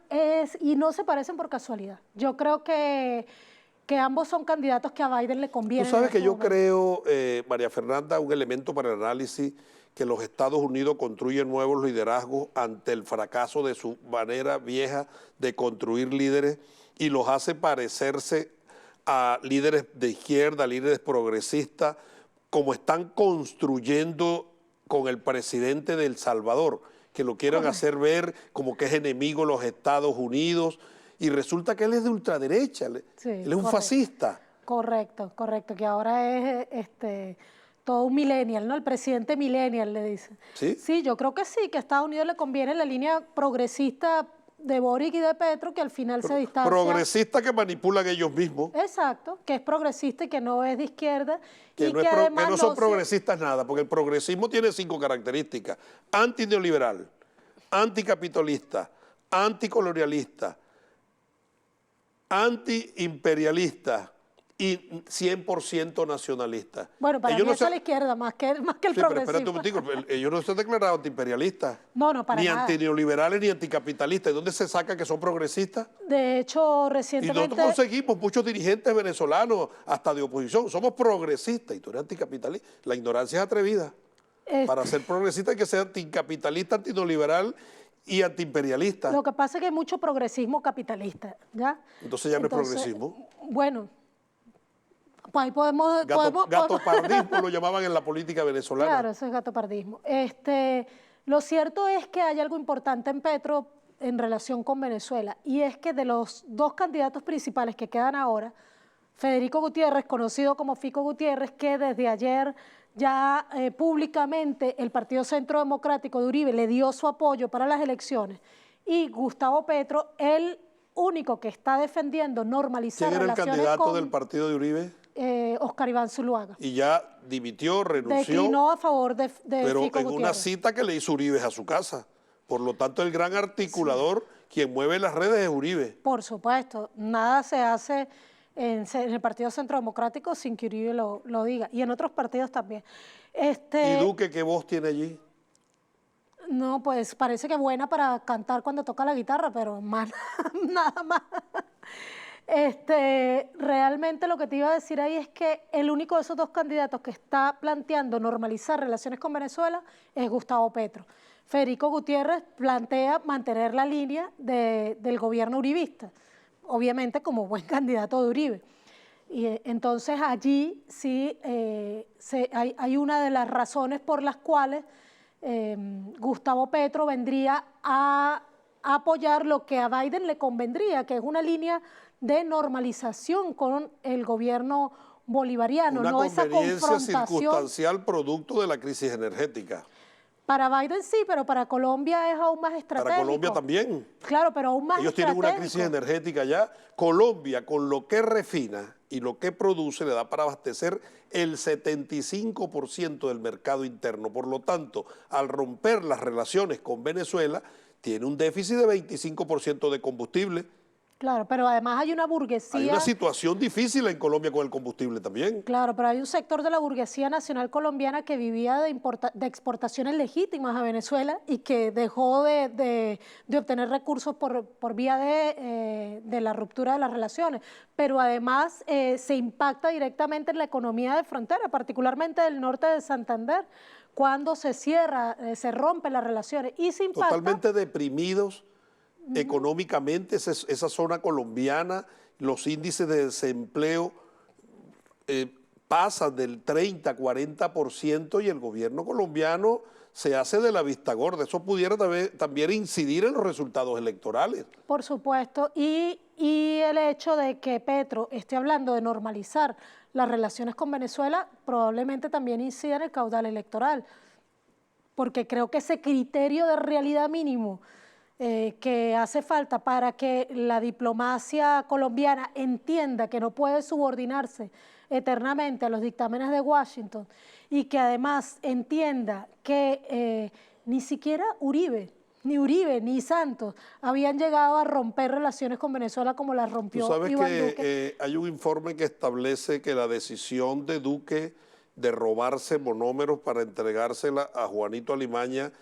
y no se parecen por casualidad. Yo creo que que ambos son candidatos que a Biden le conviene. Tú sabes en que este yo momento. creo, María Fernanda, un elemento para el análisis, que los Estados Unidos construyen nuevos liderazgos ante el fracaso de su manera vieja de construir líderes y los hace parecerse a líderes de izquierda, líderes progresistas, como están construyendo con el presidente de El Salvador, que lo quieren hacer ver como que es enemigo de los Estados Unidos, y resulta que él es de ultraderecha, Sí, él es un correcto. fascista. Correcto, correcto, que ahora es todo un millennial, ¿no? El presidente millennial, le dicen. ¿Sí? Sí, yo creo que sí, que a Estados Unidos le conviene la línea progresista de Boric y de Petro, que al final se distancia. Progresistas que manipulan ellos mismos, Exacto, que es progresista y que no es de izquierda. que y no, que además que no son no se- progresistas nada, porque el progresismo tiene 5 características: antineoliberal, anticapitalista, anticolonialista, antiimperialista y 100% nacionalista. Bueno, para Ellos mí no eso es se- la izquierda, más que el Sí, pero espérate un progresismo. momentico, ellos no se han declarado antiimperialistas, No, para ni nada. antineoliberales, ni anticapitalistas. ¿De dónde se saca que son progresistas? De hecho, Y recientemente... nosotros conseguimos muchos dirigentes venezolanos, hasta de oposición, somos progresistas y tú eres anticapitalista. La ignorancia es atrevida. Para ser progresista hay que ser anticapitalista, antineoliberal y antiimperialista. Lo que pasa es que hay mucho progresismo capitalista, ¿ya? Entonces ya no es progresismo. Bueno, pues ahí podemos... Gatopardismo lo llamaban en la política venezolana. Claro, eso es gatopardismo. Lo cierto es que hay algo importante en Petro en relación con Venezuela, y es que de los dos candidatos principales que quedan ahora, Federico Gutiérrez, conocido como Fico Gutiérrez, que desde ayer ya públicamente el Partido Centro Democrático de Uribe le dio su apoyo para las elecciones, y Gustavo Petro, el único que está defendiendo normalizar ¿Quién era el relaciones candidato con del partido de Uribe? Oscar Iván Zuluaga. Y ya dimitió, renunció, Declinó a favor de pero Fico en una Gutiérrez. cita que le hizo Uribe a su casa. Por lo tanto, el gran articulador, quien mueve las redes es Uribe. Por supuesto, nada se hace en el Partido Centro Democrático sin que Uribe lo diga, y en otros partidos también. ¿Y Duque qué voz tiene allí? No, pues parece que buena para cantar cuando toca la guitarra, pero más, nada más. Realmente lo que te iba a decir ahí es que el único de esos dos candidatos que está planteando normalizar relaciones con Venezuela es Gustavo Petro. Federico Gutiérrez plantea mantener la línea del gobierno uribista, obviamente como buen candidato de Uribe. Y entonces allí sí hay una de las razones por las cuales Gustavo Petro vendría a apoyar lo que a Biden le convendría, que es una línea de normalización con el gobierno bolivariano, Una no esa conveniencia confrontación. circunstancial producto de la crisis energética. Para Biden sí, pero para Colombia es aún más estratégico. Para Colombia también. Claro, pero aún más Ellos tienen una crisis energética ya. Colombia, con lo que refina y lo que produce, le da para abastecer el 75% del mercado interno. Por lo tanto, al romper las relaciones con Venezuela, tiene un déficit de 25% de combustible. Claro, pero además hay una burguesía... Hay una situación difícil en Colombia con el combustible también. Claro, pero hay un sector de la burguesía nacional colombiana que vivía de exportaciones legítimas a Venezuela y que dejó de obtener recursos por vía de la ruptura de las relaciones. Pero además se impacta directamente en la economía de frontera, particularmente del norte de Santander, cuando se cierra, se rompen las relaciones y se impacta... Totalmente deprimidos económicamente, esa zona colombiana, los índices de desempleo pasan del 30-40% y el gobierno colombiano se hace de la vista gorda. Eso pudiera también incidir en los resultados electorales. Por supuesto, y el hecho de que Petro esté hablando de normalizar las relaciones con Venezuela probablemente también incide en el caudal electoral, porque creo que ese criterio de realidad mínimo que hace falta para que la diplomacia colombiana entienda que no puede subordinarse eternamente a los dictámenes de Washington y que además entienda que ni siquiera Uribe ni Santos habían llegado a romper relaciones con Venezuela como las rompió Iván Duque. Tú sabes que Duque. hay un informe que establece que la decisión de Duque de robarse monómeros para entregársela a Juanito Alimaña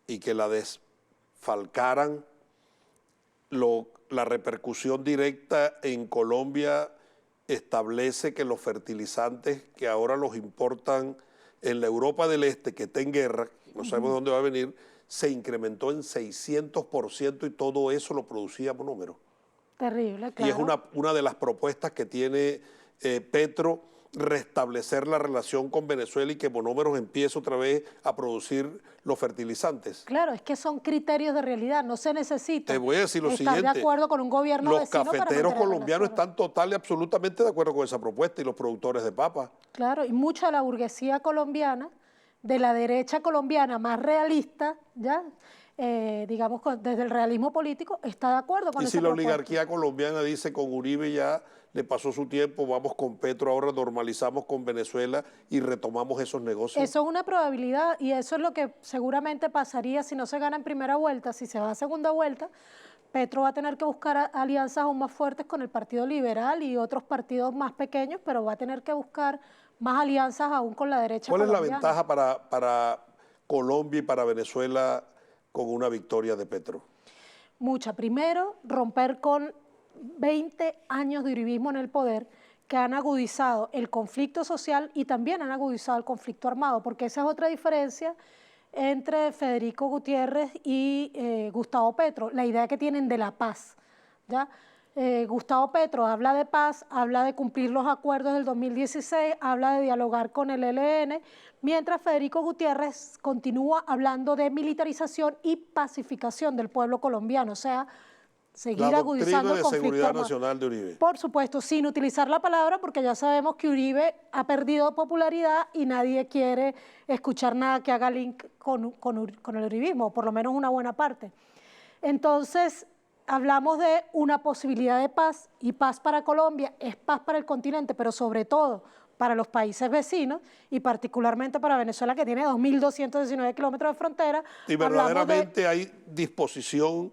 y que la desfalcaran, la repercusión directa en Colombia establece que los fertilizantes que ahora los importan en la Europa del Este, que está en guerra, no sabemos de dónde va a venir, se incrementó en 600% y todo eso lo producía monómero. Terrible, claro. Y es una de las propuestas que tiene Petro, restablecer la relación con Venezuela y que Monómeros empiece otra vez a producir los fertilizantes. Claro, es que son criterios de realidad, no se necesita Te voy a decir lo estar siguiente, de acuerdo con un gobierno los vecino para cafeteros mantener colombianos relaciones. están total y absolutamente de acuerdo con esa propuesta y los productores de papa. Claro, y mucha de la burguesía colombiana, de la derecha colombiana más realista, ya digamos desde el realismo político, está de acuerdo con Y esa si la propuesta. oligarquía colombiana dice con Uribe ya le pasó su tiempo, vamos con Petro, ahora normalizamos con Venezuela y retomamos esos negocios. Eso es una probabilidad y eso es lo que seguramente pasaría si no se gana en primera vuelta. Si se va a segunda vuelta, Petro va a tener que buscar alianzas aún más fuertes con el Partido Liberal y otros partidos más pequeños, pero va a tener que buscar más alianzas aún con la derecha ¿Cuál colombiana. es la ventaja para Colombia y para Venezuela con una victoria de Petro? Mucha. Primero, romper con 20 años de uribismo en el poder que han agudizado el conflicto social y también han agudizado el conflicto armado, porque esa es otra diferencia entre Federico Gutiérrez y Gustavo Petro, la idea que tienen de la paz, ¿ya? Gustavo Petro habla de paz, habla de cumplir los acuerdos del 2016, habla de dialogar con el ELN, mientras Federico Gutiérrez continúa hablando de militarización y pacificación del pueblo colombiano, o sea, seguir agudizando el conflicto de seguridad armado. nacional de Uribe. Por supuesto, sin utilizar la palabra, porque ya sabemos que Uribe ha perdido popularidad y nadie quiere escuchar nada que haga link con el uribismo, por lo menos una buena parte. Entonces, hablamos de una posibilidad de paz, y paz para Colombia es paz para el continente, pero sobre todo para los países vecinos y particularmente para Venezuela, que tiene 2.219 kilómetros de frontera. Y verdaderamente hay disposición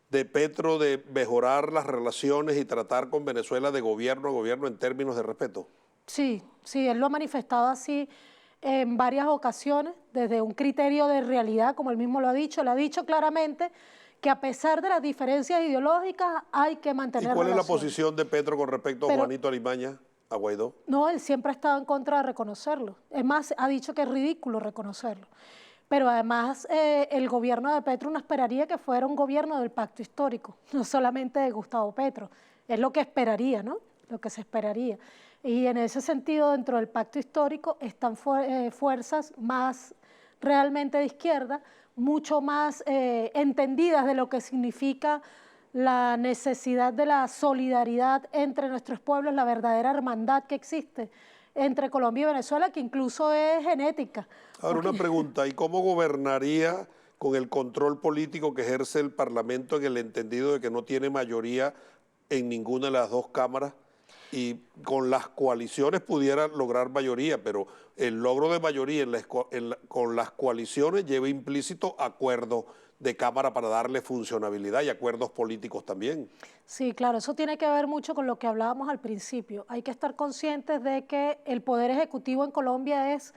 de Petro de mejorar las relaciones y tratar con Venezuela de gobierno a gobierno en términos de respeto. Sí, sí, él lo ha manifestado así en varias ocasiones, desde un criterio de realidad, como él mismo lo ha dicho. Él ha dicho claramente que a pesar de las diferencias ideológicas hay que mantener ¿Y cuál relaciones. es la posición de Petro con respecto a Juanito Alimaña, a Guaidó? No, él siempre ha estado en contra de reconocerlo. Es más, ha dicho que es ridículo reconocerlo. Pero además el gobierno de Petro no esperaría que fuera un gobierno del pacto histórico, no solamente de Gustavo Petro. Es lo que esperaría, ¿no? Lo que se esperaría. Y en ese sentido, dentro del pacto histórico están fuerzas más realmente de izquierda, mucho más entendidas de lo que significa la necesidad de la solidaridad entre nuestros pueblos, la verdadera hermandad que existe entre Colombia y Venezuela, que incluso es genética. Ahora una pregunta, ¿y cómo gobernaría con el control político que ejerce el Parlamento en el entendido de que no tiene mayoría en ninguna de las dos cámaras? Y con las coaliciones pudiera lograr mayoría, pero el logro de mayoría con las coaliciones lleva implícito acuerdos de Cámara para darle funcionabilidad y acuerdos políticos también. Sí, claro, eso tiene que ver mucho con lo que hablábamos al principio. Hay que estar conscientes de que el Poder Ejecutivo en Colombia es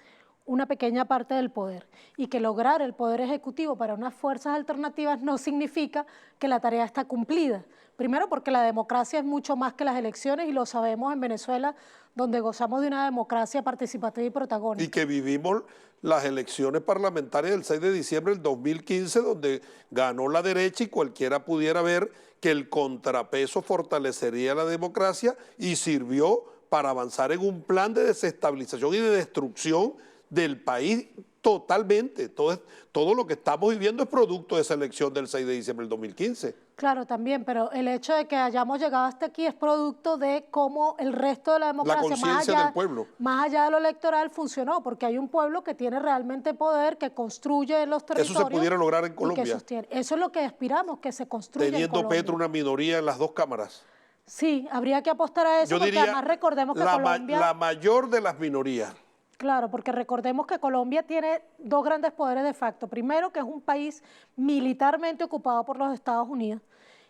una pequeña parte del poder y que lograr el Poder Ejecutivo para unas fuerzas alternativas no significa que la tarea está cumplida. Primero porque la democracia es mucho más que las elecciones y lo sabemos en Venezuela, donde gozamos de una democracia participativa y protagónica. Y que vivimos las elecciones parlamentarias del 6 de diciembre del 2015, donde ganó la derecha y cualquiera pudiera ver que el contrapeso fortalecería la democracia y sirvió para avanzar en un plan de desestabilización y de destrucción del país totalmente. Todo lo que estamos viviendo es producto de esa elección del 6 de diciembre del 2015. Claro, también, pero el hecho de que hayamos llegado hasta aquí es producto de cómo el resto de la democracia, La conciencia del pueblo, más allá de lo electoral, funcionó, porque hay un pueblo que tiene realmente poder, que construye los territorios. Eso se pudiera lograr en Colombia. Eso es lo que aspiramos, que se construya en Teniendo Colombia. Petro una minoría en las dos cámaras. Sí, habría que apostar a eso, Yo porque diría además recordemos que Colombia... la mayor de las minorías. Claro, porque recordemos que Colombia tiene dos grandes poderes de facto. Primero, que es un país militarmente ocupado por los Estados Unidos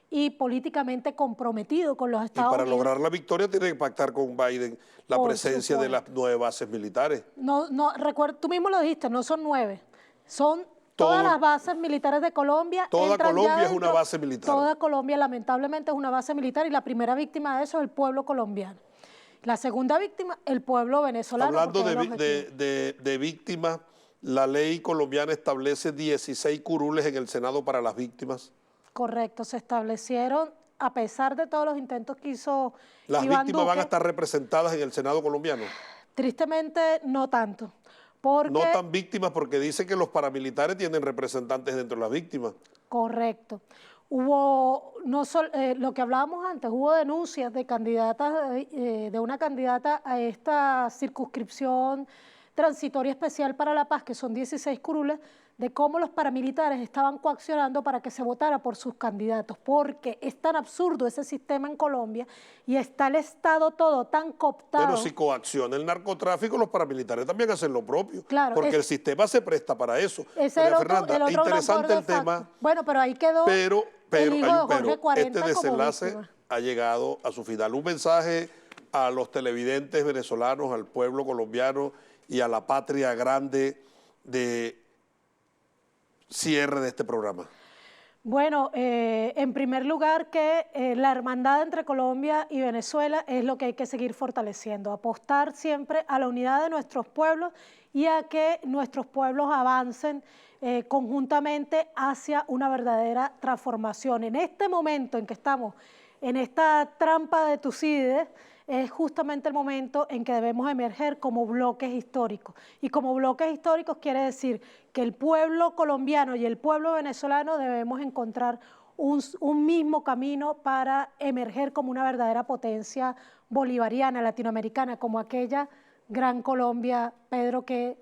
y políticamente comprometido con los Estados Unidos. Y para lograr la victoria tiene que pactar con Biden la presencia de las 9 bases militares. No, recuerda, tú mismo lo dijiste, no son 9, son todas las bases militares de Colombia. Toda Colombia es una base militar. Toda Colombia lamentablemente es una base militar y la primera víctima de eso es el pueblo colombiano. La segunda víctima, el pueblo venezolano. Hablando porque es el objetivo. de víctimas, la ley colombiana establece 16 curules en el Senado para las víctimas. Correcto, se establecieron, a pesar de todos los intentos que hizo ¿Las Iván víctimas van a Duque, estar representadas en el Senado colombiano? tristemente no tanto, porque... No tan víctimas porque dice que los paramilitares tienen representantes dentro de las víctimas. Correcto. Hubo, lo que hablábamos antes, hubo denuncias de candidatas, de una candidata a esta circunscripción transitoria especial para la paz, que son 16 curules, de cómo los paramilitares estaban coaccionando para que se votara por sus candidatos, porque es tan absurdo ese sistema en Colombia y está el Estado todo tan cooptado. Pero si coacciona el narcotráfico, los paramilitares también hacen lo propio, claro, porque el sistema se presta para eso. Ese María el Fernanda, otro interesante el tema. Bueno, pero ahí quedó Pero el hijo hay de un Jorge pero. 40 Este como desenlace víctima. ha llegado a su final. Un mensaje a los televidentes venezolanos, al pueblo colombiano y a la patria grande de cierre de este programa. Bueno, en primer lugar que la hermandad entre Colombia y Venezuela es lo que hay que seguir fortaleciendo, apostar siempre a la unidad de nuestros pueblos y a que nuestros pueblos avancen conjuntamente hacia una verdadera transformación. En este momento en que estamos en esta trampa de Tucídides, es justamente el momento en que debemos emerger como bloques históricos. Y como bloques históricos quiere decir que el pueblo colombiano y el pueblo venezolano debemos encontrar un mismo camino para emerger como una verdadera potencia bolivariana, latinoamericana, como aquella gran Colombia, Pedro, que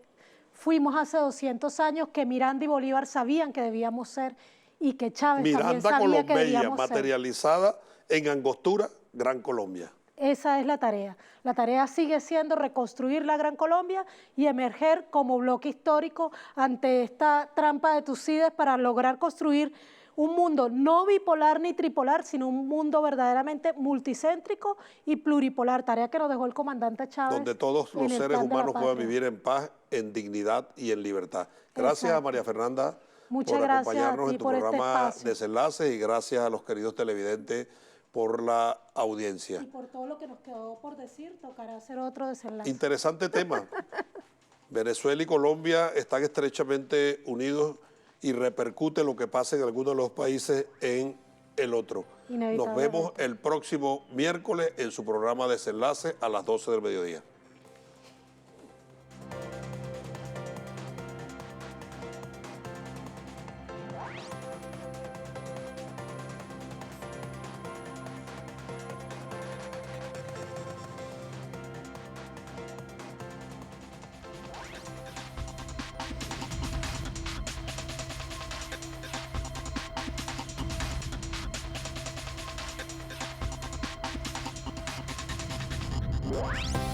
fuimos hace 200 años, que Miranda y Bolívar sabían que debíamos ser y que Chávez también sabía que debíamos ser. Materializada en Angostura, Gran Colombia. Esa es la tarea. La tarea sigue siendo reconstruir la Gran Colombia y emerger como bloque histórico ante esta trampa de Tucídides para lograr construir un mundo no bipolar ni tripolar, sino un mundo verdaderamente multicéntrico y pluripolar, tarea que nos dejó el comandante Chávez. Donde todos los seres humanos puedan vivir en paz, en dignidad y en libertad. Gracias a María Fernanda por acompañarnos en tu programa Desenlaces y gracias a los queridos televidentes por la audiencia. Y por todo lo que nos quedó por decir, tocará hacer otro desenlace. Interesante tema. Venezuela y Colombia están estrechamente unidos y repercute lo que pasa en algunos de los países en el otro. Nos vemos el próximo miércoles en su programa Desenlace a las 12 del mediodía. What?